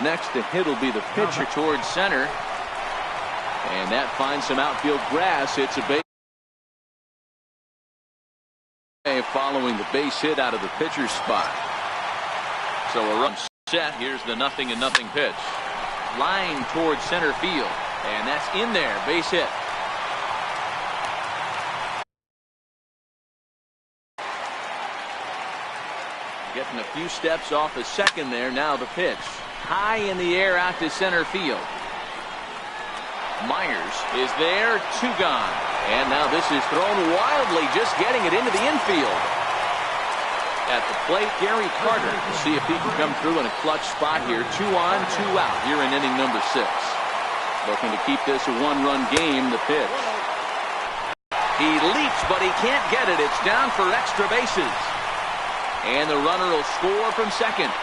Next to hit will be the pitcher towards center. And that finds some outfield grass. It's a base. Following the base hit out of the pitcher's spot. So a run set. Here's the 0-0 pitch. Line towards center field. And that's in there. Base hit. Getting a few steps off the second there. Now the pitch. High in the air out to center field. Myers is there. 2 gone. And now this is thrown wildly, just getting it into the infield. At the plate, Gary Carter to see if he can come through in a clutch spot here. 2 on, 2 out here in inning number 6. Looking to keep this a 1-run game. The pitch. He leaps, but he can't get it. It's down for extra bases. And the runner will score from second.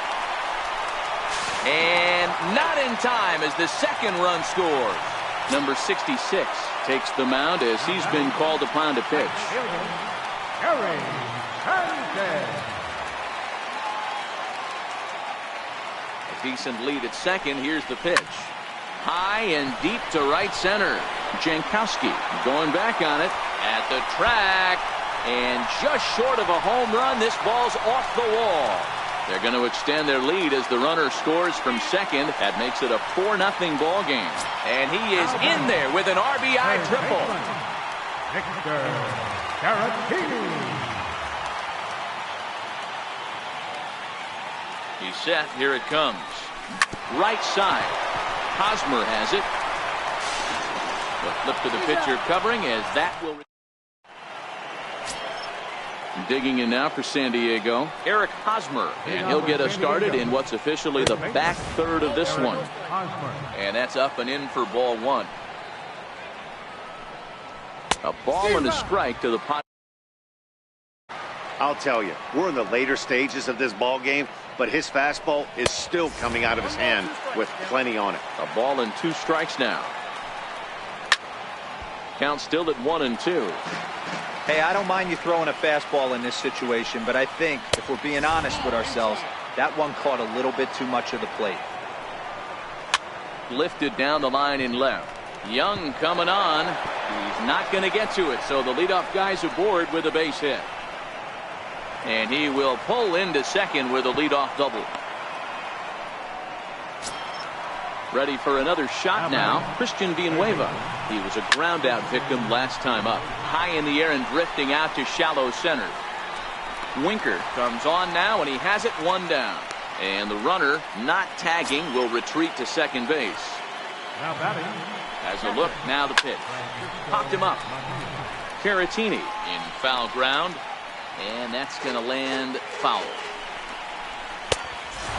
And not in time as the second run scores. Number 66 takes the mound as he's been called upon to pitch. A decent lead at second. Here's the pitch. High and deep to right center. Jankowski going back on it at the track. And just short of a home run, this ball's off the wall. They're going to extend their lead as the runner scores from second. That makes it a 4-0 ball game. And he is in there with an RBI triple. He's set. Here it comes. Right side. Hosmer has it. The flip to the pitcher covering as that will. Digging in now for San Diego, Eric Hosmer, and he'll get us started in what's officially the back third of this one. And that's up and in for ball 1. A ball and a strike to the pot. I'll tell you, we're in the later stages of this ball game, but his fastball is still coming out of his hand with plenty on it. A ball and 2 strikes now. Count still at 1-2. Hey, I don't mind you throwing a fastball in this situation, but I think if we're being honest with ourselves, that one caught a little bit too much of the plate. Lifted down the line in left. Young coming on. He's not going to get to it, so the leadoff guy's aboard with a base hit. And he will pull into second with a leadoff double. Ready for another shot now. Christian Villanueva. He was a ground out victim last time up. High in the air and drifting out to shallow center. Winker comes on now and he has it 1 down. And the runner not tagging will retreat to second base. Now batting. As a look, now the pitch. Popped him up. Caratini in foul ground. And that's going to land foul.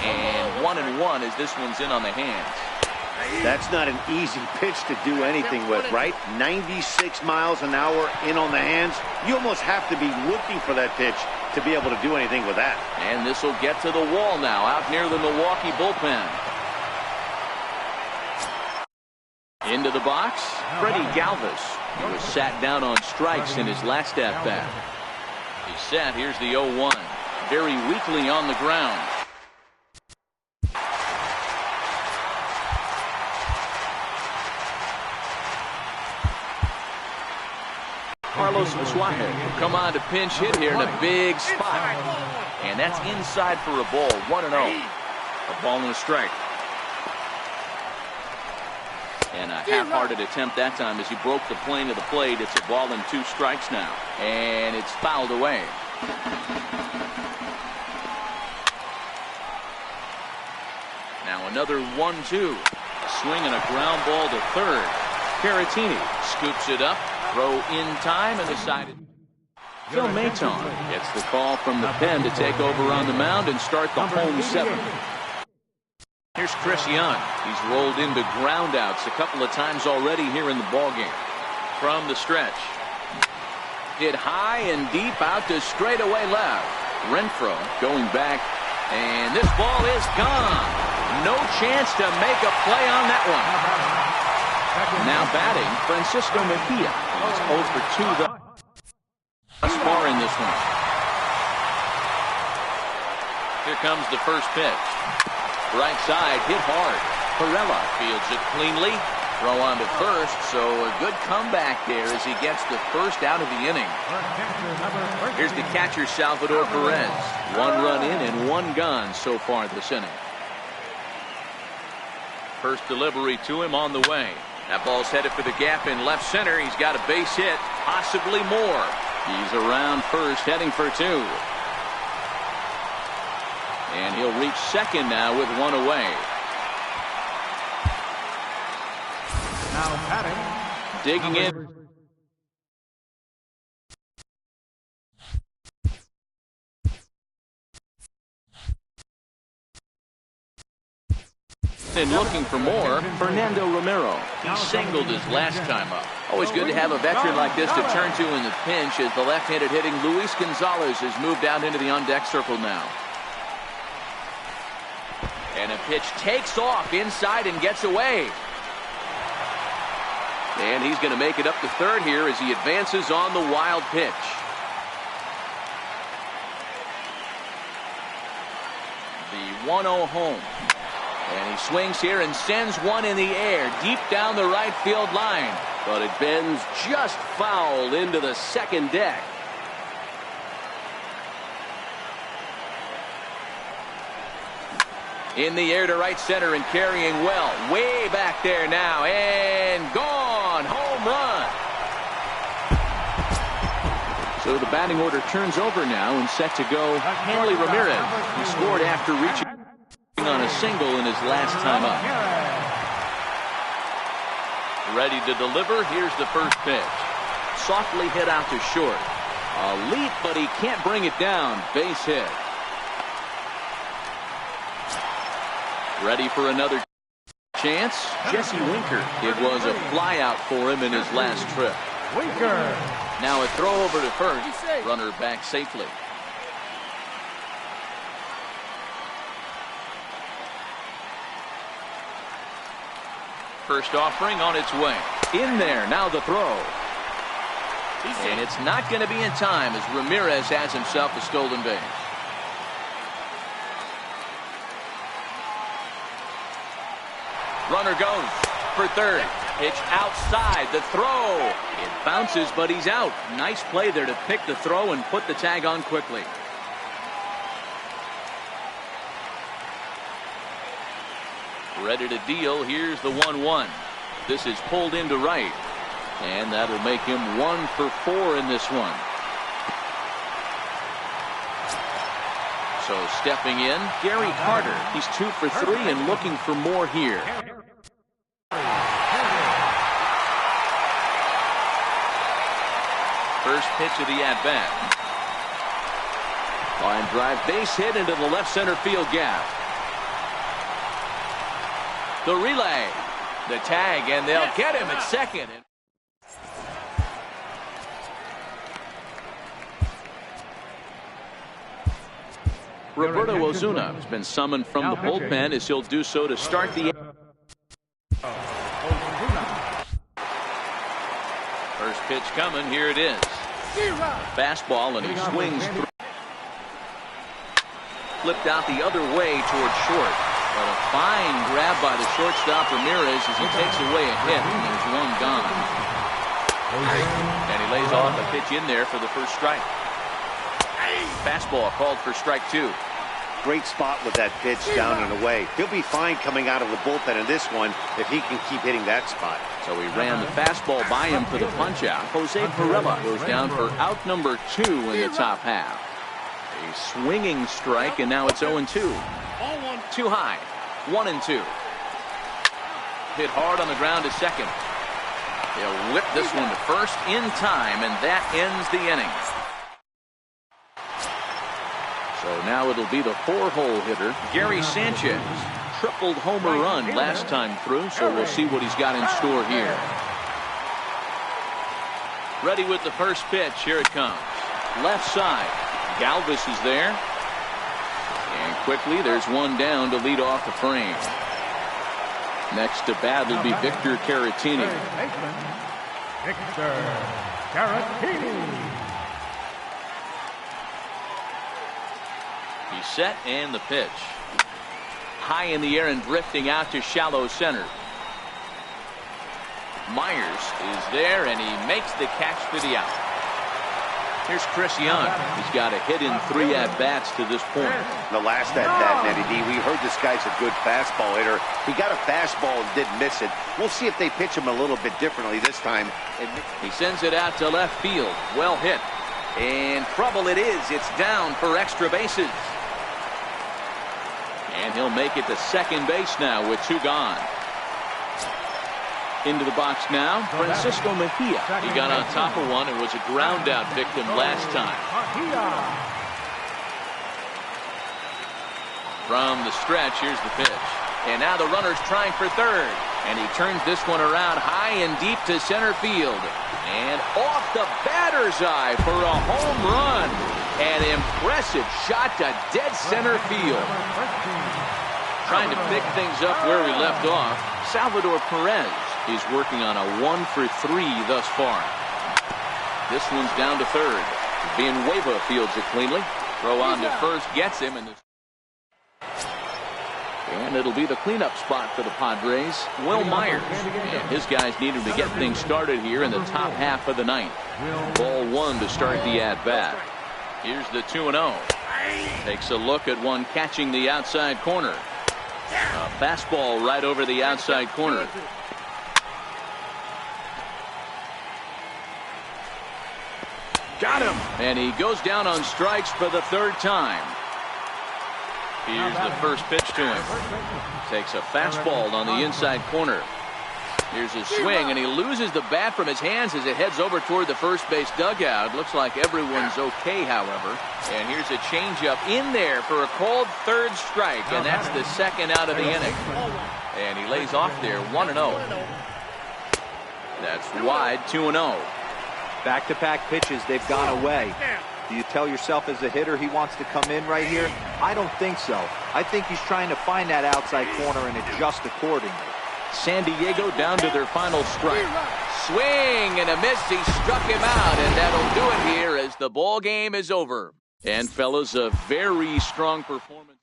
And 1-1 as this one's in on the hands. That's not an easy pitch to do anything with, right? 96 miles an hour in on the hands. You almost have to be looking for that pitch to be able to do anything with that. And this will get to the wall now out near the Milwaukee bullpen. Into the box, Freddie Galvis. He was sat down on strikes in his last at-bat. He's set. Here's the 0-1. Very weakly on the ground. Carlos Suarez will come on to pinch hit here in a big spot. And that's inside for a ball. 1-0. A ball and a strike. And a half-hearted attempt that time as he broke the plane of the plate. It's a ball and 2 strikes now. And it's fouled away. Now another 1-2. A swing and a ground ball to third. Caratini scoops it up. Throw in time and decided. Phil Maton gets the call from the pen to take over on the mound and start the home 7. Here's Chris Young. He's rolled into groundouts a couple of times already here in the ballgame. From the stretch. Hit high and deep out to straightaway left. Renfroe going back. And this ball is gone. No chance to make a play on that one. Now batting, Francisco Mejia. He's 0 for 2 thus far in this one. Here comes the first pitch. Right side, hit hard. Perella fields it cleanly. Throw on to first, so a good comeback there as he gets the first out of the inning. Here's the catcher, Salvador Perez. 1 run in and 1 gone so far this inning. First delivery to him on the way. That ball's headed for the gap in left center. He's got a base hit, possibly more. He's around first, heading for 2. And he'll reach second now with 1 away. Now batting. Digging in. And looking for more, Fernando Romero. He singled his last time up. Always good to have a veteran like this to turn to in the pinch as the left-handed hitting Luis Gonzalez has moved out into the on-deck circle now. And a pitch takes off inside and gets away. And he's going to make it up to third here as he advances on the wild pitch. The 1-0 home. And he swings here and sends one in the air deep down the right field line. But it bends just foul into the second deck. In the air to right center and carrying well. Way back there now. And gone. Home run. So the batting order turns over now and set to go Hanley Ramirez. He scored after reaching on a single in his last time up. Ready to deliver. Here's the first pitch. Softly hit out to short. A leap, but he can't bring it down. Base hit. Ready for another chance. Jesse Winker. It was a flyout for him in his last trip. Winker. Now a throw over to first. Runner back safely. First offering on its way. In there. Now the throw. And it's not going to be in time as Ramirez has himself a stolen base. Runner goes for third. Pitch outside. The throw. It bounces, but he's out. Nice play there to pick the throw and put the tag on quickly. Ready to deal. Here's the 1-1. This is pulled into right. And that'll make him 1 for 4 in this one. So stepping in, Gary Carter. He's 2 for 3 and looking for more here. First pitch of the at-bat. Line drive, base hit into the left center field gap. The relay, the tag, and they'll get him at second. Roberto Ozuna has been summoned from the bullpen as he'll do so to start the first pitch coming. Here it is. Fastball, and he swings through. Flipped out the other way towards short. But a fine grab by the shortstop Ramirez as he takes away a hit, and there's one gone. And he lays off a pitch in there for the first strike. Fastball called for strike 2. Great spot with that pitch down and away. He'll be fine coming out of the bullpen in this one if he can keep hitting that spot. So he ran the fastball by him for the punch out. Jose Perella goes down for out number 2 in the top half. A swinging strike, and now it's 0-2. Too high. 1-2. Hit hard on the ground to second. They'll whip this one to first in time, and that ends the inning. So now it'll be the 4-hole hitter, Gary Sanchez. Tripled homer run last time through, so we'll see what he's got in store here. Ready with the first pitch. Here it comes. Left side. Galvis is there. And quickly there's one down to lead off the frame. Next to bat will be Victor Caratini. Victor Caratini. He's set and the pitch. High in the air and drifting out to shallow center. Myers is there and he makes the catch for the out. Here's Chris Young. He's got a hit in 3 at-bats to this point. The last at-bat, Nettie D, we heard this guy's a good fastball hitter. He got a fastball and didn't miss it. We'll see if they pitch him a little bit differently this time. He sends it out to left field. Well hit. And trouble it is. It's down for extra bases. And he'll make it to second base now with 2 gone. Into the box now, Francisco Mejia. He got on top of one and was a ground out victim last time. From the stretch, here's the pitch. And now the runner's trying for third. And he turns this one around high and deep to center field. And off the batter's eye for a home run. An impressive shot to dead center field. Trying to pick things up where we left off, Salvador Perez is working on a 1-for-3 thus far. This one's down to third. Villanueva fields it cleanly. Throw on to first gets him. And it'll be the cleanup spot for the Padres. Will Myers. And his guys need him to get things started here in the top half of the ninth. Ball 1 to start the at-bat. Here's the 2-0. Takes a look at one catching the outside corner. A fastball right over the outside corner. Got him. And he goes down on strikes for the 3rd time. Here's the first pitch to him. Takes a fastball on the inside corner. Here's his swing, and he loses the bat from his hands as it heads over toward the first base dugout. Looks like everyone's okay, however. And here's a changeup in there for a called 3rd strike, and that's the 2nd out of the inning. And he lays off there 1-0. That's wide, 2-0. Back-to-back pitches, they've gone away. Do you tell yourself as a hitter he wants to come in right here? I don't think so. I think he's trying to find that outside corner and adjust accordingly. San Diego down to their final strike. Swing and a miss. He struck him out, and that'll do it here as the ball game is over. And fellas, a very strong performance.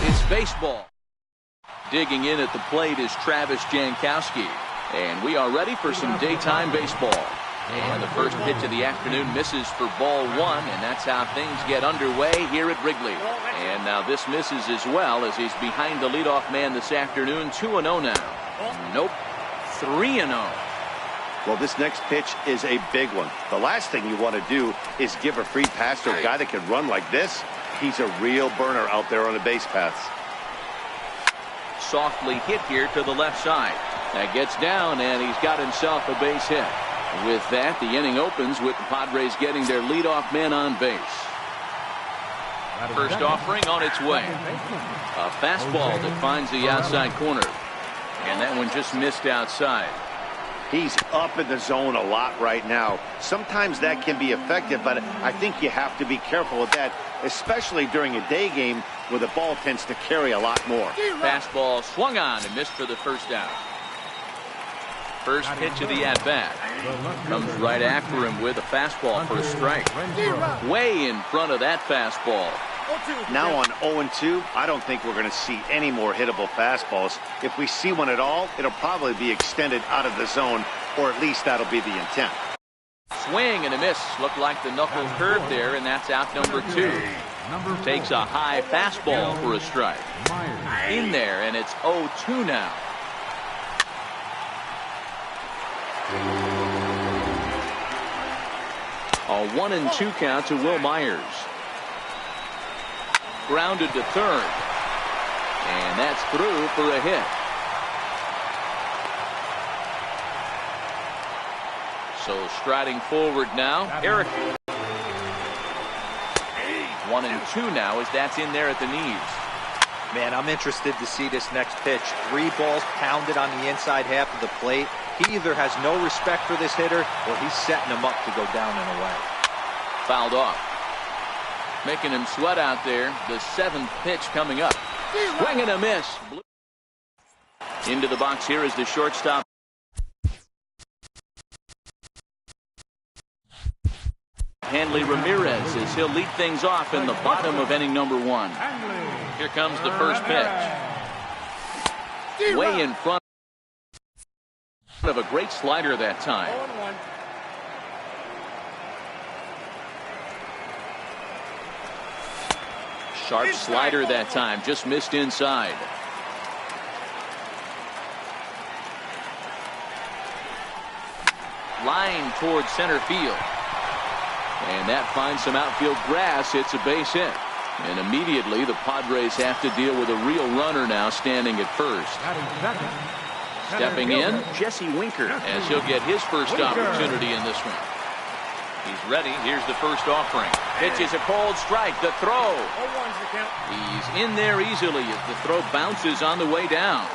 It's baseball. Digging in at the plate is Travis Jankowski. And we are ready for some daytime baseball. And the first pitch of the afternoon misses for ball one, and that's how things get underway here at Wrigley. And now this misses as well as he's behind the leadoff man this afternoon. 2-0 now. Nope. 3-0. Well, this next pitch is a big one. The last thing you want to do is give a free pass to a guy that can run like this. He's a real burner out there on the base paths. Softly hit here to the left side. That gets down, and he's got himself a base hit. With that, the inning opens with the Padres getting their leadoff man on base. First offering on its way. A fastball that finds the outside corner. And that one just missed outside. He's up in the zone a lot right now. Sometimes that can be effective, but I think you have to be careful with that, especially during a day game where the ball tends to carry a lot more. Fastball swung on and missed for the first out. First pitch of the at-bat. Comes right after him with a fastball for a strike. Way in front of that fastball. Now on 0-2, I don't think we're going to see any more hittable fastballs. If we see one at all, it'll probably be extended out of the zone, or at least that'll be the intent. Swing and a miss. Looked like the knuckle curve there, and that's out number 2. Takes a high fastball for a strike. In there, and it's 0-2 now. A 1-2 count to Will Myers. Grounded to third. And that's through for a hit. So striding forward now, Eric. 1-2 now as that's in there at the knees. Man, I'm interested to see this next pitch. 3 balls pounded on the inside half of the plate. He either has no respect for this hitter or he's setting him up to go down and away. Fouled off. Making him sweat out there. The 7th pitch coming up. Swing and a miss. Into the box here is the shortstop. Hanley Ramirez as he'll lead things off in the bottom of inning number 1. Here comes the first pitch. Way in front of a great slider that time. Sharp slider that time, just missed inside. Line towards center field. And that finds some outfield grass. It's a base hit. And immediately the Padres have to deal with a real runner now standing at first. Stepping in, Jesse Winker, as he'll get his first opportunity in this one. He's ready. Here's the first offering. Pitch is a cold strike. The throw. He's in there easily as the throw bounces on the way down.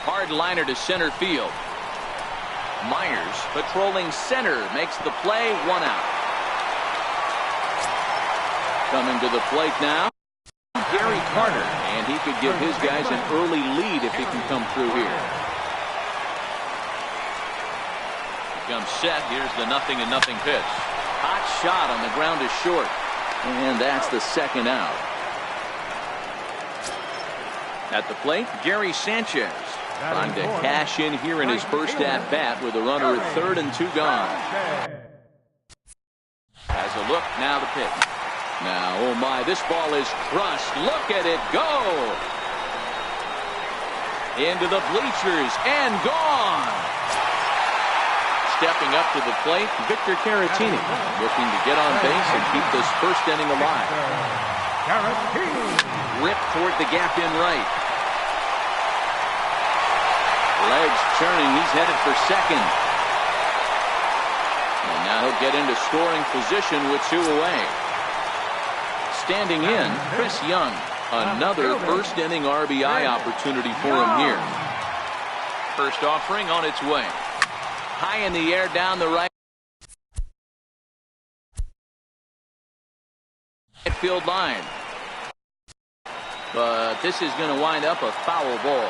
Hard liner to center field. Myers patrolling center makes the play. 1 out. Coming to the plate now, Gary Carter, and he could give his guys an early lead if he can come through here. Comes set. Here's the 0-0 pitch. Hot shot on the ground is short, and that's the 2nd out. At the plate, Gary Sanchez trying to cash in here in his first at bat with a runner at 3rd and 2 gone. Has a look, now the pitch. Now, oh my, this ball is crushed. Look at it go. Into the bleachers and gone. Stepping up to the plate, Victor Caratini, looking to get on base and keep this first inning alive. Ripped toward the gap in right. Legs turning, he's headed for second. And now he'll get into scoring position with 2 away. Standing in, Chris Young. Another first inning RBI opportunity for him here. First offering on its way. High in the air down the right field line. But this is going to wind up a foul ball.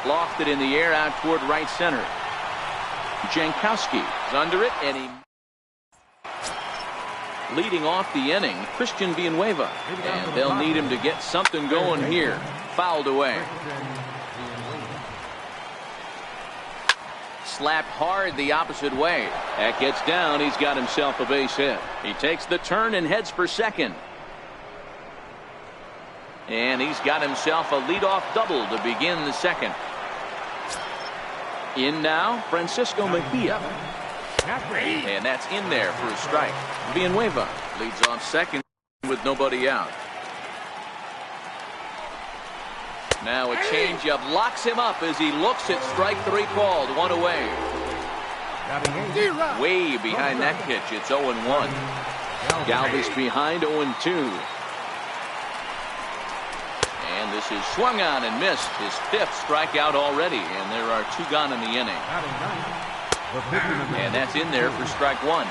Lofted in the air out toward right center. Jankowski is under it, and he leading off the inning, Christian Villanueva, and they'll need him to get something going here. Fouled away. Slapped hard the opposite way. That gets down. He's got himself a base hit. He takes the turn and heads for second. And he's got himself a leadoff double to begin the second. In now, Francisco Mejia. And that's in there for a strike. Villanueva leads off second with nobody out. Now a changeup locks him up as he looks at strike 3 called. 1 away. Way behind that pitch. It's 0-1. Galvis behind 0-2. And this is swung on and missed. His 5th strikeout already, and there are 2 gone in the inning. And that's in there for strike 1.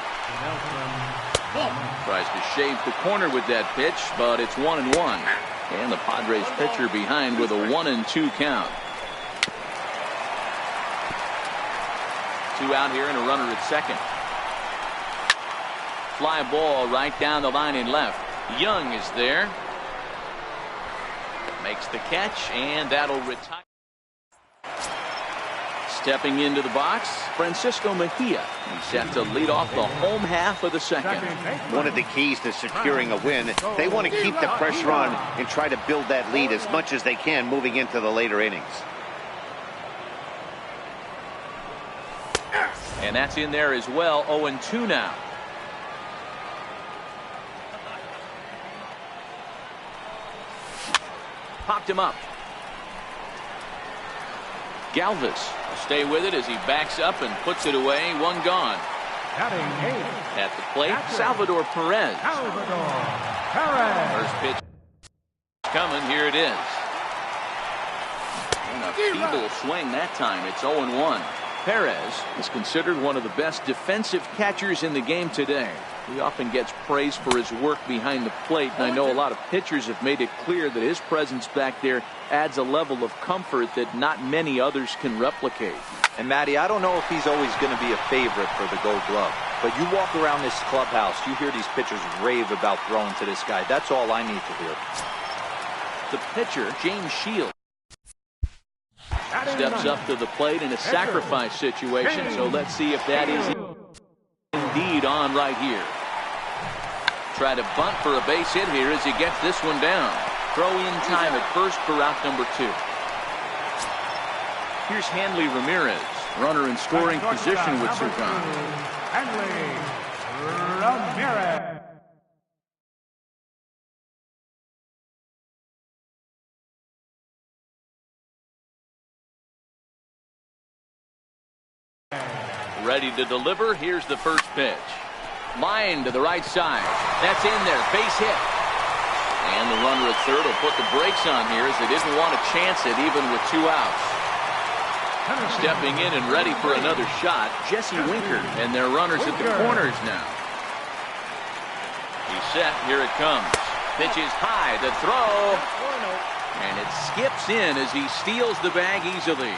Tries to shave the corner with that pitch, but it's 1-1. And the Padres pitcher behind with a 1-2 count. 2 out here and a runner at second. Fly ball right down the line in left. Young is there. Makes the catch, and that'll retire. Stepping into the box, Francisco Mejia. He's set to lead off the home half of the second. One of the keys to securing a win, they want to keep the pressure on and try to build that lead as much as they can moving into the later innings. And that's in there as well. 0-2 now. Popped him up. Galvis will stay with it as he backs up and puts it away. 1 gone. At the plate, Salvador Perez. First pitch coming. Here it is. And a feeble swing that time. It's 0-1. Perez is considered one of the best defensive catchers in the game today. He often gets praise for his work behind the plate, and I know a lot of pitchers have made it clear that his presence back there adds a level of comfort that not many others can replicate. And Matty, I don't know if he's always going to be a favorite for the Gold Glove, but you walk around this clubhouse, you hear these pitchers rave about throwing to this guy. That's all I need to hear. The pitcher, James Shields, steps up to the plate in a sacrifice situation, so let's see if that is indeed on right here. Try to bunt for a base hit here as he gets this one down. Throw in time at first for out number 2. Here's Hanley Ramirez, runner in scoring position with 2 gone. Hanley Ramirez. Ready to deliver. Here's the first pitch. Line to the right side. That's in there. Base hit. And the runner at third will put the brakes on here as they didn't want to chance it even with 2 outs. Stepping in and ready for another shot, Jesse Winker, and their runners at the corners now. He's set. Here it comes. Pitch is high. The throw. And it skips in as he steals the bag easily.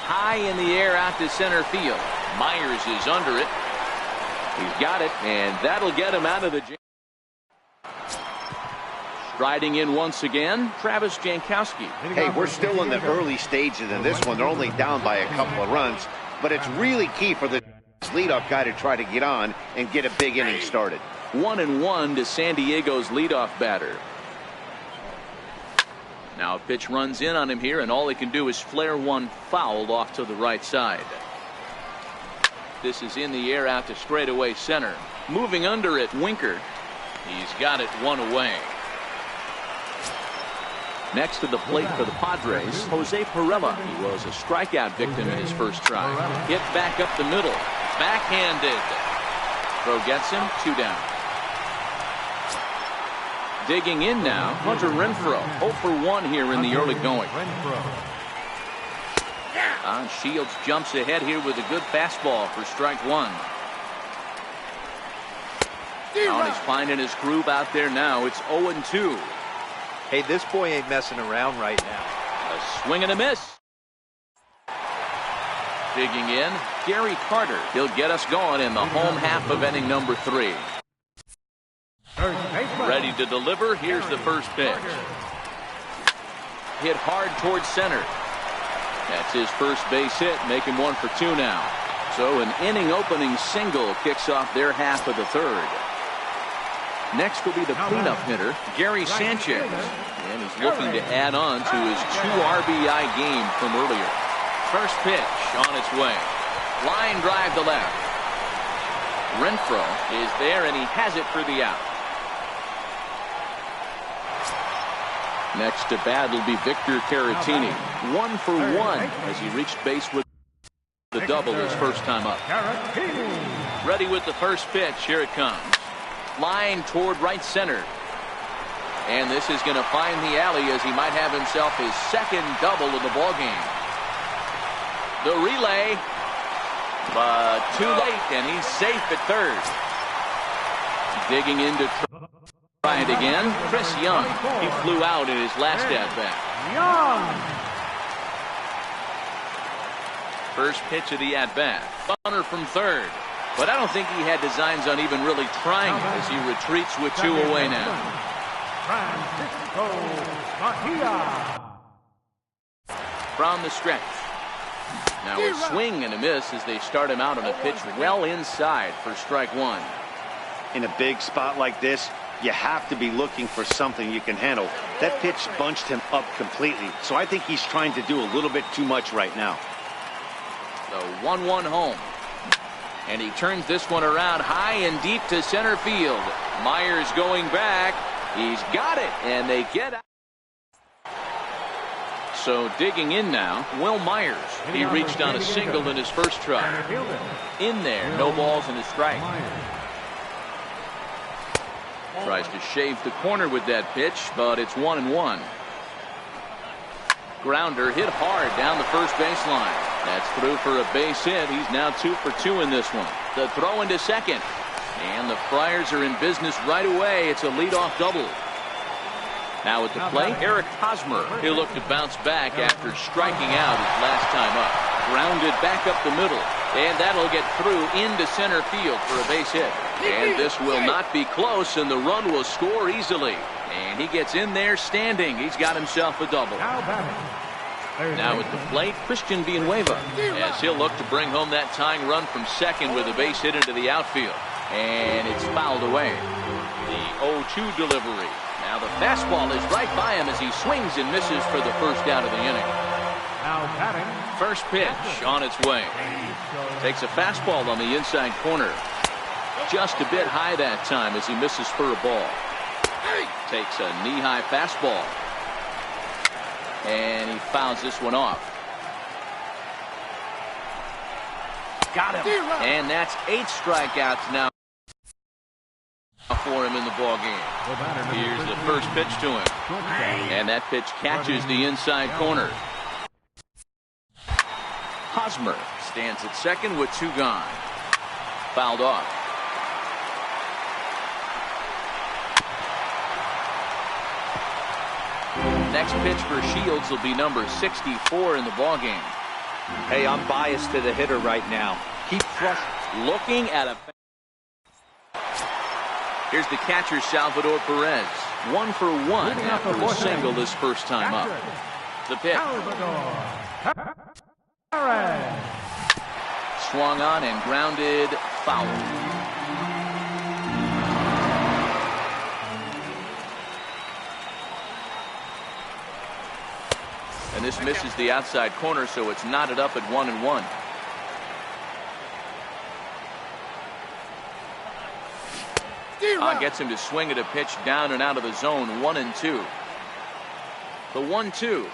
High in the air out to center field. Myers is under it. He's got it, and that'll get him out of the jam. Striding in once again, Travis Jankowski. Hey, we're still in the early stages of this one. They're only down by a couple of runs, but it's really key for the leadoff guy to try to get on and get a big inning started. 1-1 to San Diego's leadoff batter. Now a pitch runs in on him here, and all he can do is flare one foul off to the right side. This is in the air out to straightaway center. Moving under it, Winker. He's got it one away. Next to the plate for the Padres, Jose Pirela. He was a strikeout victim in his first try. Hit back up the middle. Backhanded. Throw gets him, 2 down. Digging in now, Hunter Renfroe. 0 for 1 here in the early going. Shields jumps ahead here with a good fastball for strike 1. He's finding his groove out there now. It's 0-2. Hey, this boy ain't messing around right now. A swing and a miss. Digging in, Gary Carter. He'll get us going in the home half of inning number 3. Ready to deliver. Here's the first pitch. Hit hard towards center. That's his first base hit, making 1 for 2 now. So an inning opening single kicks off their half of the 3rd. Next will be the cleanup hitter, Gary Sanchez. And he's looking to add on to his 2 RBI game from earlier. First pitch on its way. Line drive to left. Renfroe is there, and he has it for the out. Next to bat will be Victor Caratini. 1 for 1 as he reached base with the double his first time up. Ready with the first pitch. Here it comes. Line toward right center. And this is going to find the alley as he might have himself his 2nd double of the ball game. The relay, but too late, and he's safe at 3rd. Digging into try it again. Chris Young. He flew out in his last at-bat. First pitch of the at-bat. Runner from 3rd. But I don't think he had designs on even really trying it as he retreats with 2 away now. From the stretch. Now a swing and a miss as they start him out on a pitch well inside for strike 1. In a big spot like this, you have to be looking for something you can handle. That pitch bunched him up completely, so I think he's trying to do a little bit too much right now. The 1-1 home. And he turns this one around high and deep to center field. Myers going back. He's got it, and they get out. So digging in now, Will Myers. He reached on a single in his first try. In there, no balls and a strike. Tries to shave the corner with that pitch, but it's 1-1. Grounder hit hard down the first baseline. That's through for a base hit. He's now 2 for 2 in this one. The throw into second. And the Friars are in business right away. It's a leadoff double. Now at the plate, Eric Hosmer. He'll look to bounce back after striking out his last time up. Grounded back up the middle. And that'll get through into center field for a base hit. And this will not be close, and the run will score easily. And he gets in there standing. He's got himself a double. Now at the plate, Christian Villanueva, as he'll look to bring home that tying run from second with a base hit into the outfield. And it's fouled away. The 0-2 delivery. Now the fastball is right by him as he swings and misses for the first out of the inning. First pitch on its way. Takes a fastball on the inside corner. Just a bit high that time as he misses for a ball. Takes a knee-high fastball. And he fouls this one off. Got him. And that's 8 strikeouts now for him in the ball game. Here's the first pitch to him. And that pitch catches the inside corner. Hosmer stands at second with 2 gone. Fouled off. Next pitch for Shields will be number 64 in the ballgame. Hey, I'm biased to the hitter right now. Keep thrusting. Looking at a... Here's the catcher, Salvador Perez. 1 for 1 after a single his first time up. The pitch. Swung on and grounded foul. And this misses the outside corner, so it's knotted up at 1-1. Gets him to swing at a pitch down and out of the zone. 1-2. The 1-2.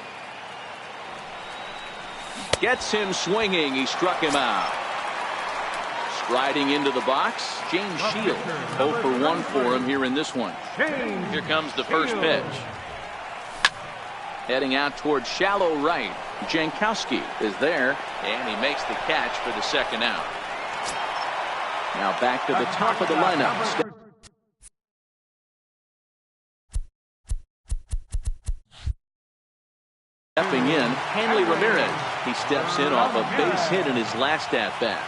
Gets him swinging. He struck him out. Striding into the box, James Shields. 0 for 1 for him here in this one. Here comes the first pitch. Heading out towards shallow right. Jankowski is there, and he makes the catch for the second out. Now back to the top of the lineup. Stepping in, Hanley Ramirez. He steps in off a base hit in his last at-bat.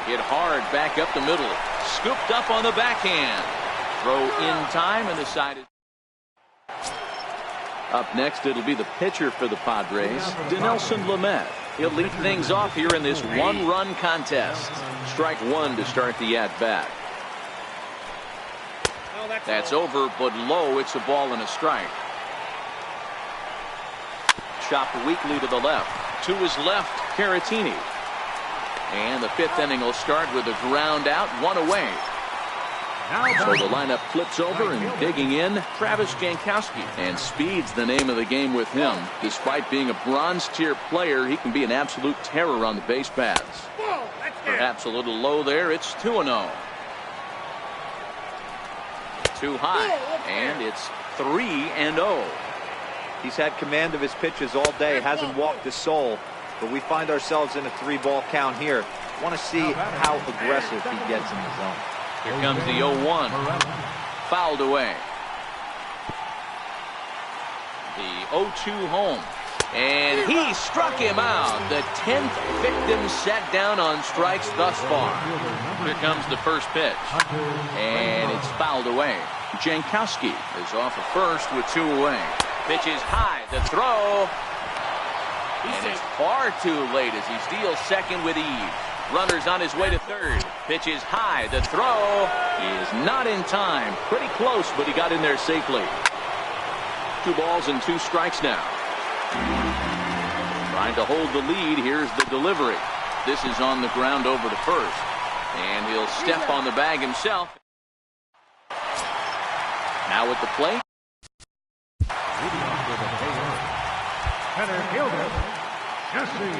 Hit hard back up the middle. Scooped up on the backhand. Throw in time and decided. Up next, it'll be the pitcher for the Padres, Dinelson Lamet. He'll lead things off here in this one-run contest. Strike one to start the at-bat. That's over, but low. It's a ball and a strike. Chopped weakly to the left. To his left, Caratini. And the fifth inning will start with a ground out, 1 away. So the lineup flips over, and digging in, Travis Jankowski. And speed's the name of the game with him. Despite being a bronze tier player, he can be an absolute terror on the base paths. Perhaps a little low there. It's 2-0. Too high, and it's 3-0. He's had command of his pitches all day, hasn't walked a soul, but we find ourselves in a 3-ball count here. Want to see how aggressive he gets in the zone. Here comes the 0-1. Fouled away. The 0-2 home. And he struck him out. The 10th victim set down on strikes thus far. Here comes the first pitch. And it's fouled away. Jankowski is off at first with 2 away. Pitch is high. The throw. And it's far too late as he steals second with ease. Runners on his way to third. Pitch is high. The throw is not in time. Pretty close, but he got in there safely. 2 balls and 2 strikes now. Trying to hold the lead. Here's the delivery. This is on the ground over to first. And he'll step on the bag himself. Now at the plate. Center fielder, Jesse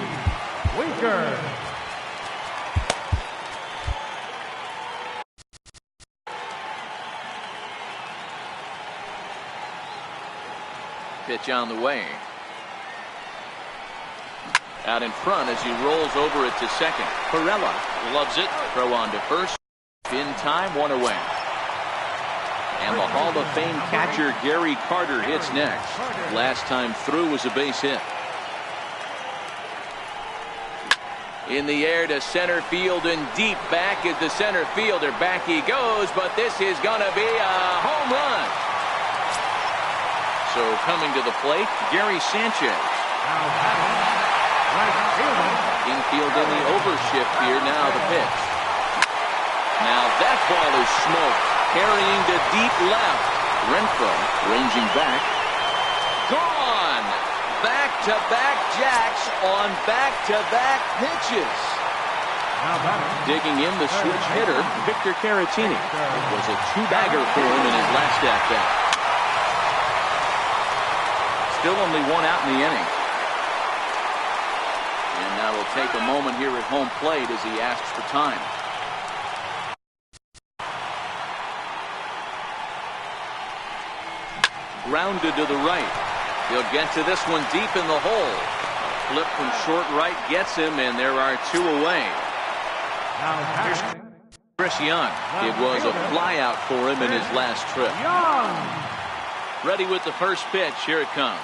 Winker. Pitch on the way. Out in front as he rolls over it to second. Perella loves it. Throw on to first. In time, 1 away. And the Hall of Fame catcher Gary Carter hits next. Last time through was a base hit. In the air to center field and deep back is the center fielder. Back he goes, but this is going to be a home run. So coming to the plate, Gary Sanchez. Infield in the overshift here. Now the pitch. Now that ball is smoked. Carrying to deep left. Renfroe ranging back. Gone. Back-to-back jacks on back-to-back pitches. Digging in the switch hitter, Victor Caratini. It was a 2-bagger for him in his last at-bat. Still only 1 out in the inning. And now we'll take a moment here at home plate as he asks for time. Grounded to the right. He'll get to this one deep in the hole. A flip from short right gets him, and there are 2 away. Here's Chris Young. It was a flyout for him in his last trip. Ready with the first pitch. Here it comes.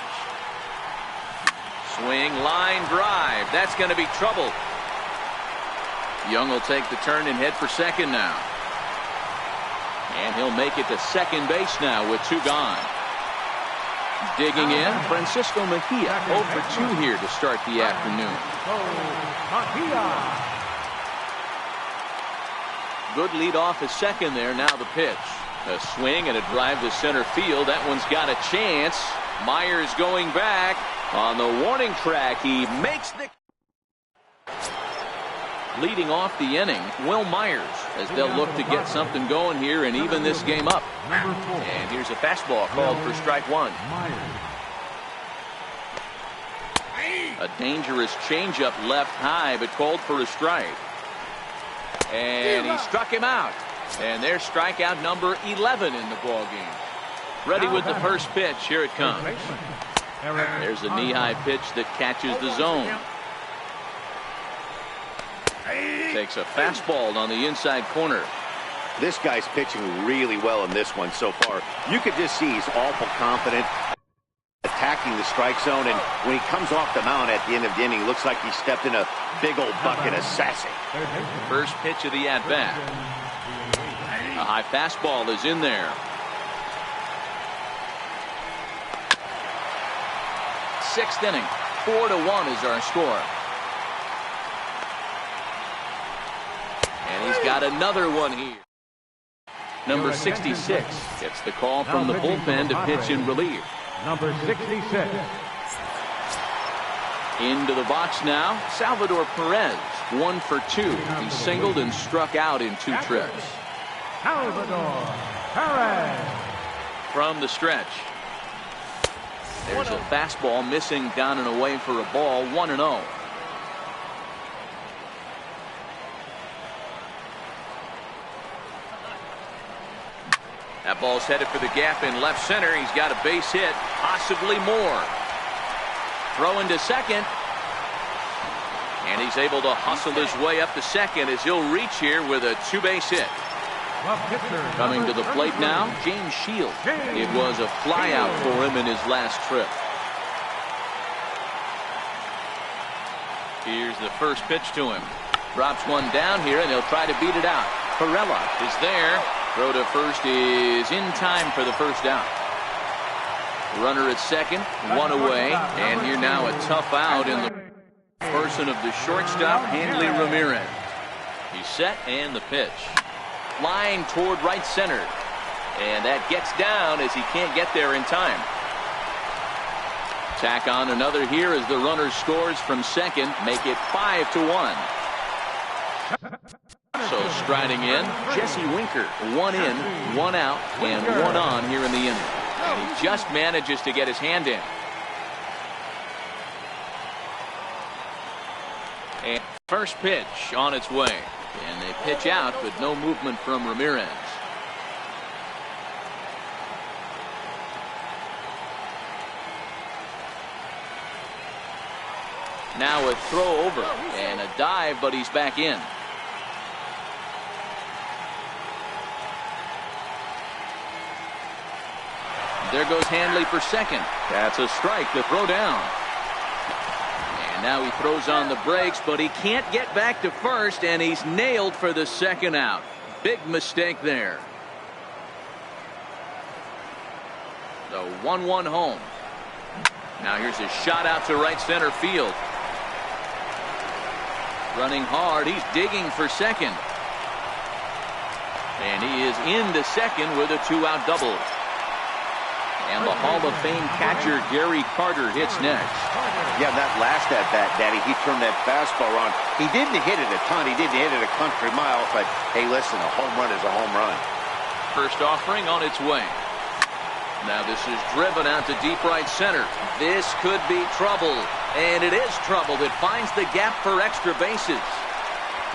Swing, line drive. That's going to be trouble. Young will take the turn and head for second now. And he'll make it to second base now with 2 gone. Digging in, Francisco Mejia, 0 for 2 here to start the afternoon. Good lead off at second there. Now the pitch. A swing and a drive to center field. That one's got a chance. Myers going back on the warning track. He makes the... Leading off the inning, Will Myers, as they'll look to get something going here and even this game up. And here's a fastball called for strike 1. A dangerous changeup left high, but called for a strike. And he struck him out. And there's strikeout number 11 in the ball game. Ready with the first pitch. Here it comes. There's a knee-high pitch that catches the zone. Takes a fastball on the inside corner. This guy's pitching really well in this one so far. You could just see he's awful confident attacking the strike zone, and when he comes off the mound at the end of the inning, looks like he stepped in a big old bucket of sassy. First pitch of the at-bat. A high fastball is in there. Sixth inning. 4-1 is our score. And he's got another one here. Number 66 gets the call from the bullpen to pitch in relief. Number 66. Into the box now, Salvador Perez, 1 for 2. He singled and struck out in 2 trips. Salvador Perez. From the stretch. There's a fastball missing down and away for a ball. 1-0. That ball's headed for the gap in left center. He's got a base hit, possibly more. Throw into second. And he's able to hustle his way up to second as he'll reach here with a 2-base hit. Coming to the plate now, James Shields. It was a flyout for him in his last trip. Here's the first pitch to him. Drops one down here, and he'll try to beat it out. Perella is there. Throw to first is in time for the first out. Runner at second, 1 away, and here now a tough out in the person of the shortstop, Hanley Ramirez. He's set, and the pitch. Line toward right center, and that gets down as he can't get there in time. Tack on another here as the runner scores from second, make it 5-1. So striding in, Jesse Winker, 1 in, 1 out, and 1 on here in the inning. And he just manages to get his hand in. And first pitch on its way. And they pitch out, but no movement from Ramirez. Now a throw over and a dive, but he's back in. There goes Hanley for second. That's a strike to throw down. And now he throws on the brakes, but he can't get back to first, and he's nailed for the second out. Big mistake there. The 1-1 home. Now here's a shot out to right center field. Running hard. He's digging for second. And he is into second with a 2-out double. And the Hall of Fame catcher Gary Carter hits next. Yeah, that last at-bat, Daddy, he turned that fastball on. He didn't hit it a ton. He didn't hit it a country mile. But, hey, listen, a home run is a home run. First offering on its way. Now this is driven out to deep right center. This could be trouble. And it is trouble. It finds the gap for extra bases.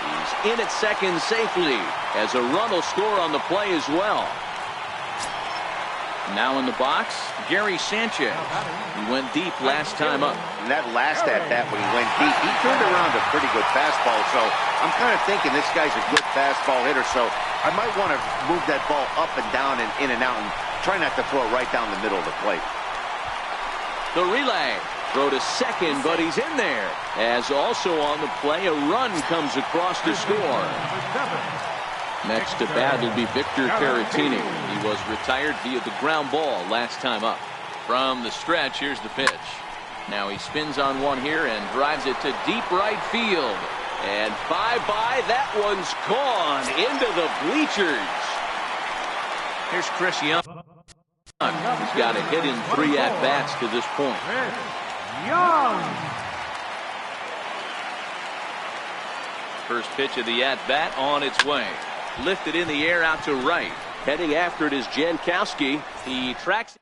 He's in at second safely as a run will score on the play as well. Now in the box, Gary Sanchez. He went deep last time up. And that last at-bat when he went deep, he turned around a pretty good fastball. So I'm kind of thinking this guy's a good fastball hitter. So I might want to move that ball up and down and in and out and try not to throw it right down the middle of the plate. The relay. Throw to second, but he's in there. As also on the play, a run comes across to score. Next to bat will be Victor Caratini. He was retired via the ground ball last time up. From the stretch, here's the pitch. Now he spins on one here and drives it to deep right field. And bye-bye, that one's gone into the bleachers. Here's Chris Young. He's got a hit in 3 at-bats to this point. Young. First pitch of the at-bat on its way. Lifted in the air out to right. Heading after it is Jankowski. He tracks.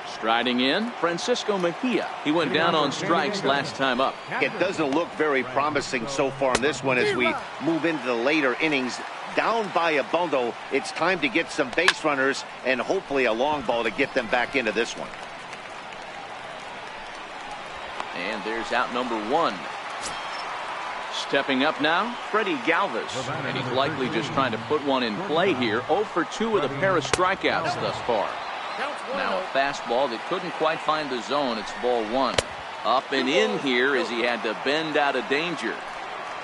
Striding in, Francisco Mejia. He went down on strikes last time up. It doesn't look very promising so far in this one as we move into the later innings. Down by a bundle, it's time to get some base runners and hopefully a long ball to get them back into this one. And there's out number 1. Stepping up now, Freddie Galvis. And he's likely just trying to put one in play here. 0 for 2 with a pair of strikeouts thus far. Now a fastball that couldn't quite find the zone. It's ball 1. Up and in here as he had to bend out of danger.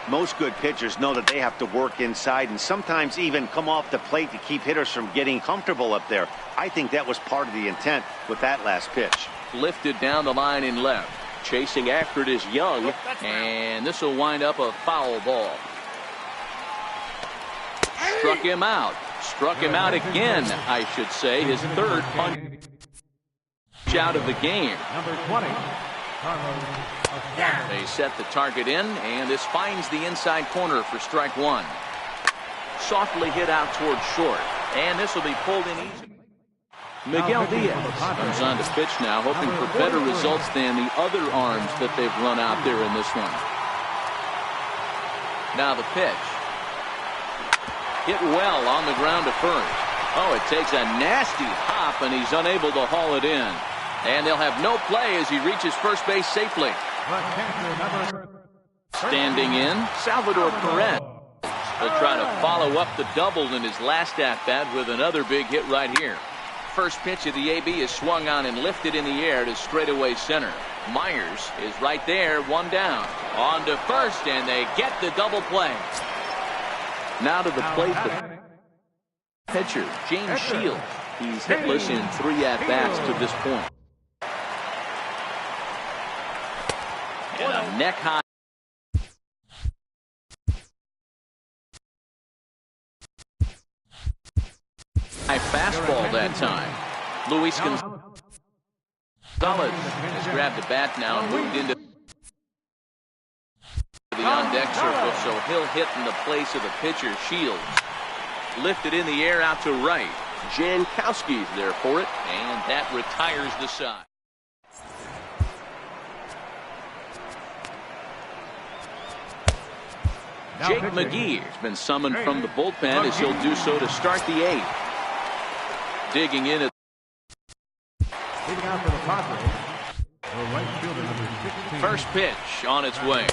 Most good pitchers know that they have to work inside and sometimes even come off the plate to keep hitters from getting comfortable up there. I think that was part of the intent with that last pitch. Lifted down the line in left. Chasing after it is Young, and this will wind up a foul ball. Struck him out. Struck him out again, I should say. His 3rd punch out of the game. Number 20. They set the target in, and this finds the inside corner for strike 1. Softly hit out towards short, and this will be pulled in easy. Miguel Diaz comes on to pitch now, hoping for better results than the other arms that they've run out there in this one. Now the pitch. Hit well on the ground to first. Oh, it takes a nasty hop, and he's unable to haul it in. And they'll have no play as he reaches first base safely. Standing in, Salvador Perez. He'll try to follow up the double in his last at-bat with another big hit right here. First pitch of the AB is swung on and lifted in the air to straightaway center. Myers is right there, 1 down. On to first, and they get the double play. Now to the plate, the pitcher, James Shields. He's hitless in 3 at-bats to this point. And a neck-high. Fastball that time. Luis Gonzalez has grabbed the bat now and moved into the on-deck circle, so he'll hit in the place of the pitcher, Shields. Lifted in the air out to right. Jankowski's there for it, and that retires the side. Jake McGee has been summoned from the bullpen as he'll do so to start the 8th. Digging in at first pitch on its way.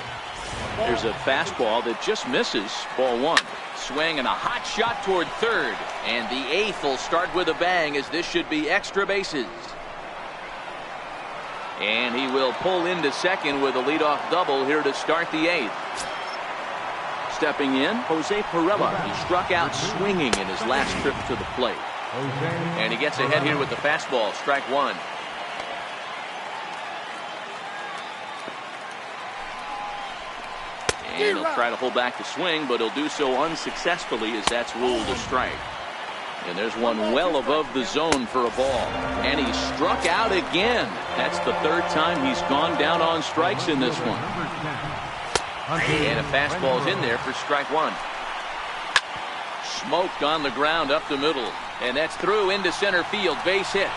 There's a fastball that just misses. Ball 1. Swing and a hot shot toward third. And the 8th will start with a bang as this should be extra bases. And he will pull into second with a leadoff double here to start the 8th. Stepping in, Jose Pirela. He struck out swinging in his last trip to the plate. And he gets ahead here with the fastball. Strike 1. And he'll try to hold back the swing, but he'll do so unsuccessfully as that's ruled a strike. And there's one well above the zone for a ball. And he struck out again. That's the 3rd time he's gone down on strikes in this one. And a fastball's in there for strike 1. Smoked on the ground up the middle. And that's through into center field. Base hit.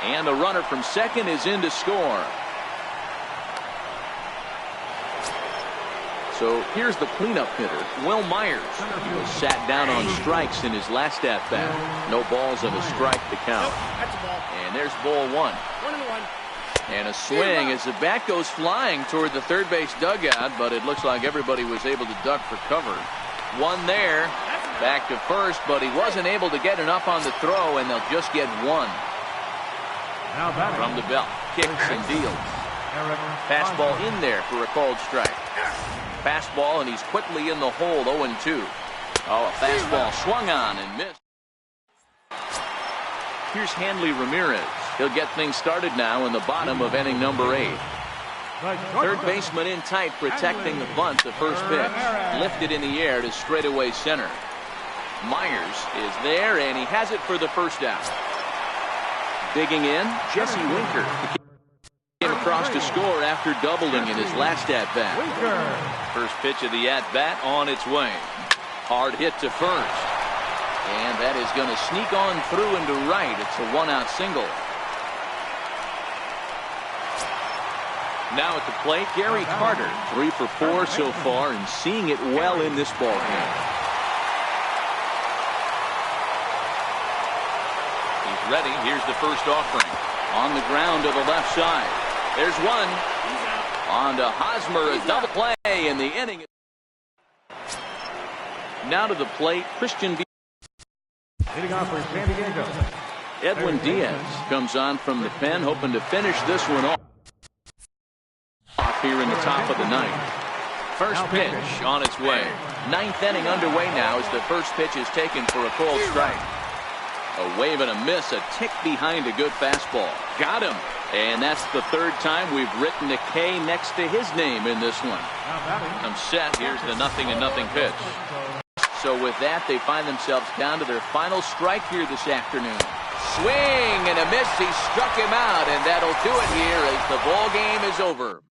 And the runner from second is in to score. So here's the cleanup hitter, Will Myers. He was sat down on strikes in his last at-bat. No balls and a strike to count. And there's ball 1. And a swing as the bat goes flying toward the third base dugout, but it looks like everybody was able to duck for cover. One there. Back to first, but he wasn't able to get enough on the throw, and they'll just get 1. From the belt. Kicks and deals. Fastball in there for a called strike. Fastball, and he's quickly in the hole, 0-2. Oh, a fastball swung on and missed. Here's Hanley Ramirez. He'll get things started now in the bottom of inning number 8. Third baseman in tight, protecting the bunt. The first pitch lifted in the air to straightaway center. Myers is there, and he has it for the first out. Digging in, Jesse Winker came across to score after doubling in his last at-bat. First pitch of the at-bat on its way. Hard hit to first. And that is going to sneak on through into right. It's a one-out single. Now at the plate, Gary Carter, 3 for 4 so far, and seeing it well in this ball game. He's ready. Here's the first offering. On the ground to the left side. There's one. On to Hosmer, a double play in the inning. Now to the plate, Christian B. Hitting off for San Diego. Edwin Diaz comes on from the pen, hoping to finish this one off here in the top of the ninth. First pitch on its way. Ninth inning underway now as the first pitch is taken for a called strike. A wave and a miss, a tick behind a good fastball. Got him. And that's the third time we've written a K next to his name in this one. I'm set. Here's the 0-0 pitch. So with that, they find themselves down to their final strike here this afternoon. Swing and a miss. He struck him out, and that'll do it here as the ball game is over.